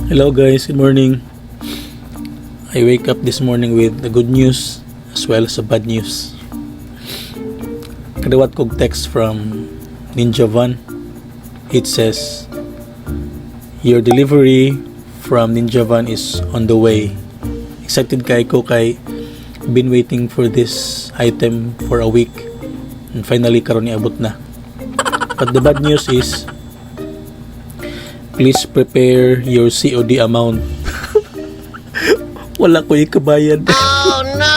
Hello guys, good morning. I wake up this morning with the good news as well as the bad news. Kadawat kog text from Ninja Van. It says, your delivery from Ninja Van is on the way. Excited ko kay been waiting for this item for a week and finally karon niabot na. But the bad news is, please prepare your COD amount. Wala ko ikabayad. Oh no!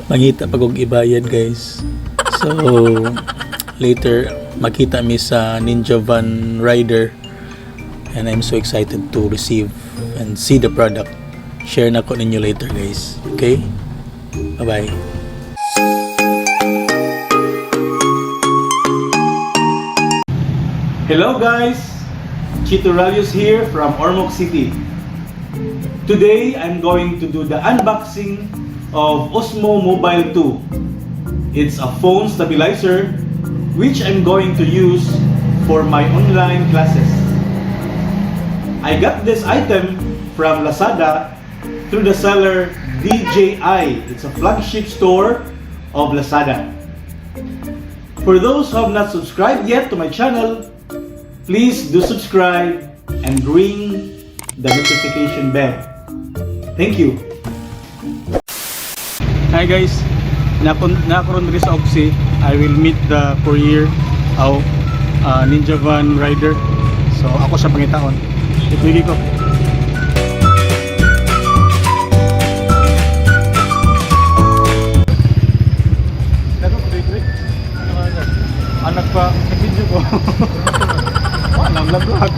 Mangita pa kong ibayad guys. So later makita mi sa Ninja Van rider and I'm so excited to receive and see the product. Share na ko ninyo later guys. Okay? Bye bye. Hello guys! Chito Ralios here from Ormoc City. Today, I'm going to do the unboxing of Osmo Mobile 2. It's a phone stabilizer which I'm going to use for my online classes. I got this item from Lazada through the seller DJI. It's a Flagship Store of Lazada. For those who have not subscribed yet to my channel, please do subscribe and ring the notification bell. Thank you. Hi guys, nakaroon rin sa Oxy. I will meet the courier of Ninja Van rider. So ako sa pangitaon. Ipili ko. Anak pa, nag-video ko. Naglag-lag.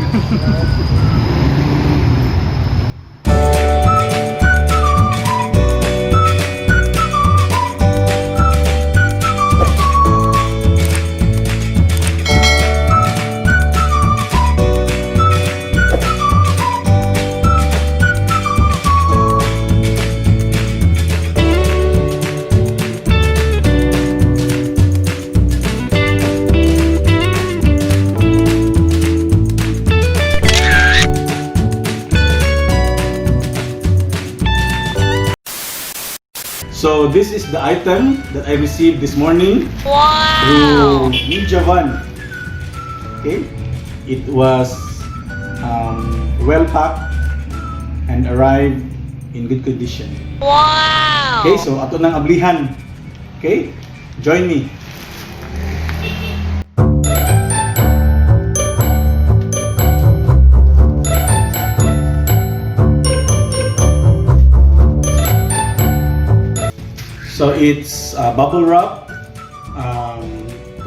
So this is the item that I received this morning. Wow! Through Ninja Van. Okay, it was well packed and arrived in good condition. Wow! Okay, so ato nang ablihan. Okay, join me. So it's bubble wrap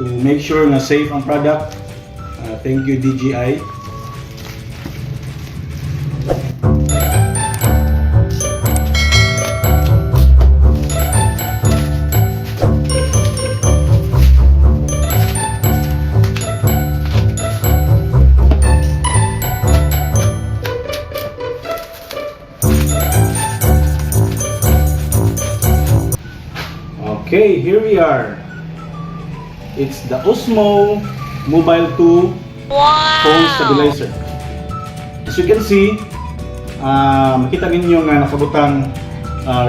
to make sure na safe ang product. Thank you DJI. Okay, here we are. It's the Osmo Mobile 2 phone stabilizer. As you can see, makita ninyo nga nakabutang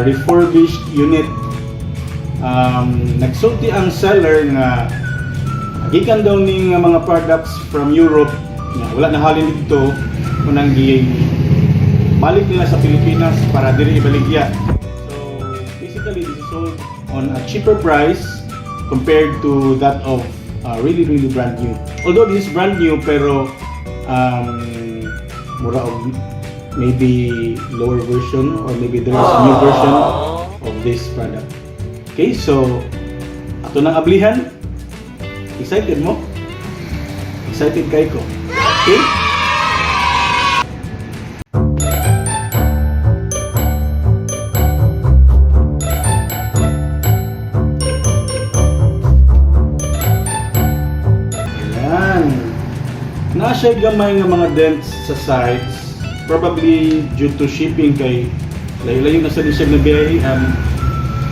refurbished unit. Nagsulti ang seller nga gikan daw ning mga products from Europe nga wala na halin dito kunang balik nila sa Pilipinas para diri ibaligya. So basically this is sold on a cheaper price compared to that of really brand new. Although this is brand new, pero mura of maybe lower version or maybe there is a new version of this product. Okay, so ato nang ablihan. Excited mo? Excited kay ko. Okay? Siya gamay nga mga dents sa sides, probably due to shipping kay layo-layo na sa siya na biyahe,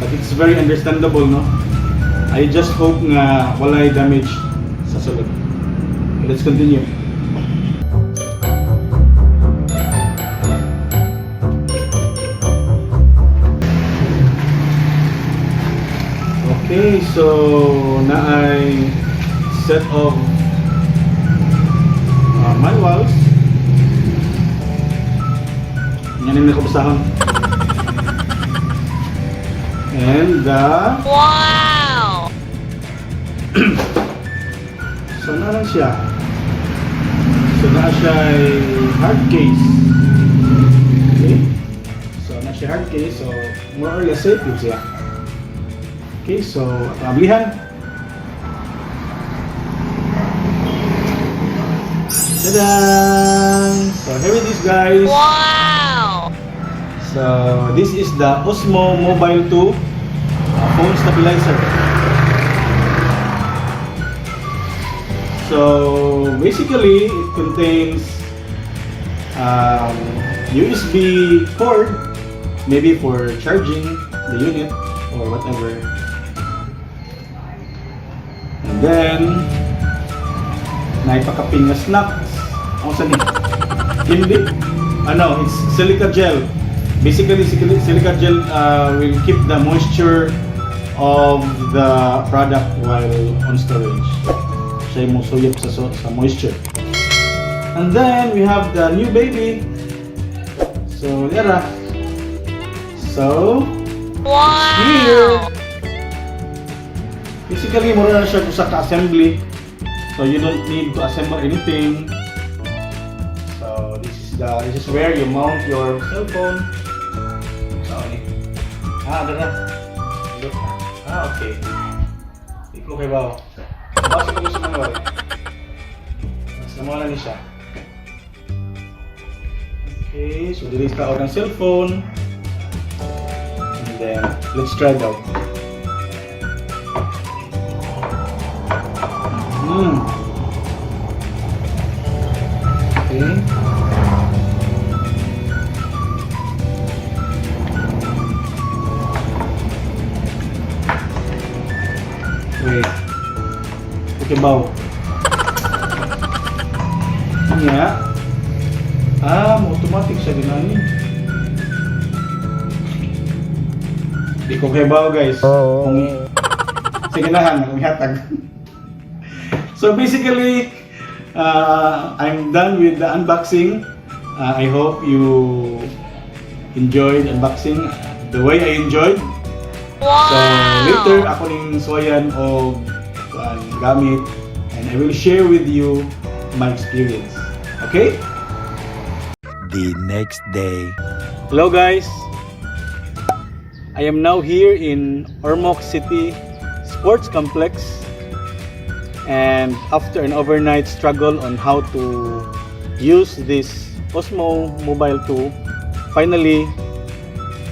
but it's very understandable, no? I just hope nga walay damage sa sulod. Let's continue. Okay, so na ay set of manuals. Yan yung nakabasahon. And Wow! so na lang siya. So na siya ay hard case. Okay. So na siya hard case. So more or less safe yun siya. Okay, so ablihan. Ta-da! So here it is, guys. Wow! So this is the Osmo Mobile 2 phone stabilizer. So basically it contains USB cord, maybe for charging the unit or whatever. And then naipakaping na snacks. Ano sa ni? Hindi. Ano, it's silica gel. Basically, silica gel will keep the moisture of the product while on storage. Siya yung suyap sa moisture. And then we have the new baby. So, yara. So, here. Wow! Basically, mura na siya sa ka-assembly. So you don't need to assemble anything. So this is where you mount your cell phone. So dara. Look. Okay. Ikaw kay ba? Basta ko sa manual. Sa manual ni siya. Okay, so dili ka ng cellphone. And then let's try it out. Okay. Wait. Okay, baw. Nya. Automatic siya ginani. Di ko kay baw, guys. Sige na han, hatag. So basically, I'm done with the unboxing. I hope you enjoyed unboxing the way I enjoyed. Wow! So later, ako ning suwayan o gamit, and I will share with you my experience. Okay? The next day. Hello guys! I am now here in Ormoc City Sports Complex. And after an overnight struggle on how to use this Osmo Mobile 2, finally,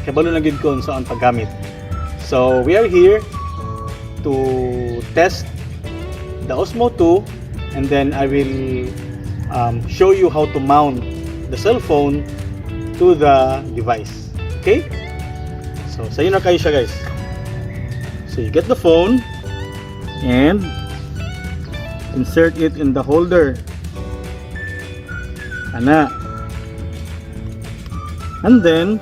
kabalo na gid ko saan paggamit. So we are here to test the Osmo 2, and then I will show you how to mount the cell phone to the device. Okay? So sayo na kayo siya, guys. So you get the phone and insert it in the holder. Ana. And then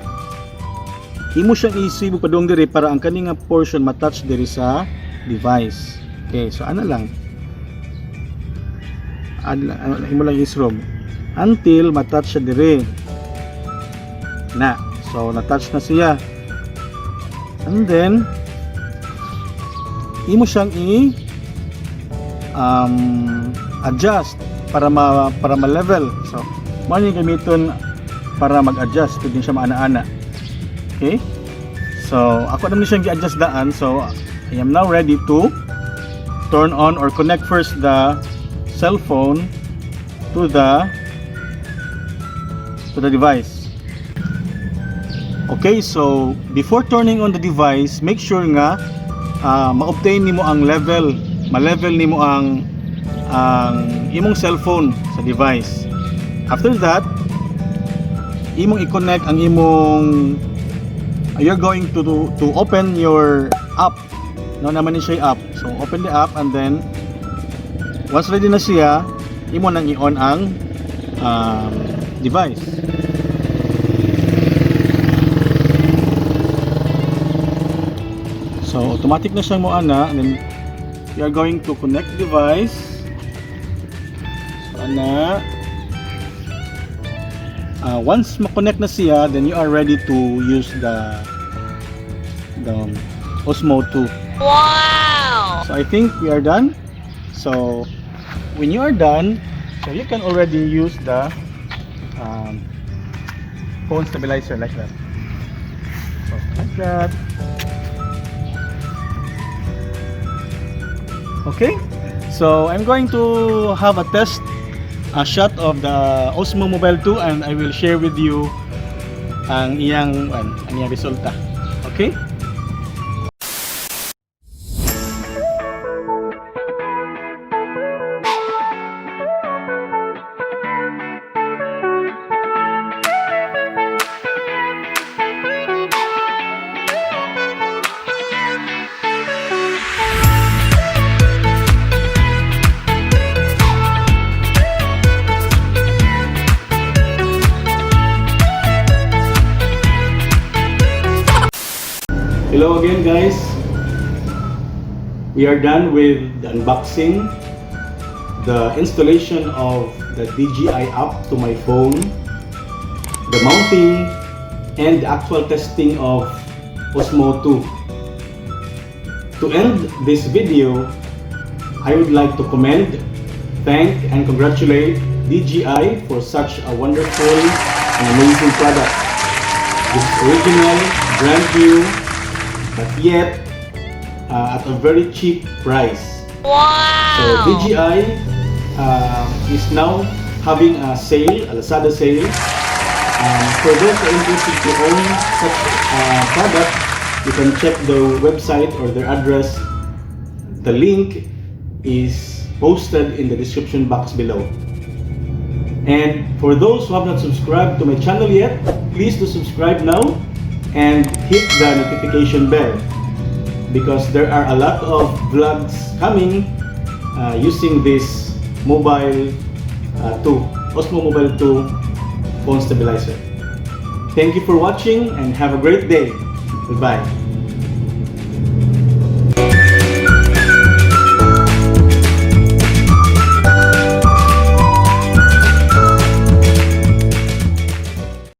imo siyang isib padung diri para ang kaninga portion matouch diri sa device. Okay, so ana lang. Imo lang isrom until matouch siya diri. Na. So na-touch na siya. And then imo siyang adjust para ma-level. So, mo ni gamiton para mag-adjust pwede siya maana-ana. Okay? So, ako naman siyang gi-adjust daan. So, I am now ready to turn on or connect first the cell phone to the device. Okay, so before turning on the device, make sure nga ma-obtain nimo ang level, ma-level nimo ang imong cellphone sa device. After that, imong i-connect ang imong you're going to open your app. No naman ni siya app. So open the app, and then once ready na siya, imo nang i-on ang device. So automatic na siyang mo ana, and then you are going to connect device. So ana, once ma-connect na siya, then you are ready to use the Osmo 2. Wow! So I think we are done. So when you are done, so you can already use the phone stabilizer like that. So like that. Okay. So I'm going to have a test, a shot of the Osmo Mobile 2, and I will share with you ang iyang resulta. Okay? Hello again, guys. We are done with the unboxing, the installation of the DJI app to my phone, the mounting, and the actual testing of Osmo 2. To end this video, I would like to commend, thank, and congratulate DJI for such a wonderful and amazing product. This is original, brand new, but yet at a very cheap price. Wow! So DJI is now having a sale, a Lazada sale. For those who are interested to own such product, you can check the website or their address. The link is posted in the description box below. And for those who have not subscribed to my channel yet, please do subscribe now and hit the notification bell, because there are a lot of vlogs coming using this mobile 2, Osmo Mobile 2 phone stabilizer. Thank you for watching and have a great day. Goodbye.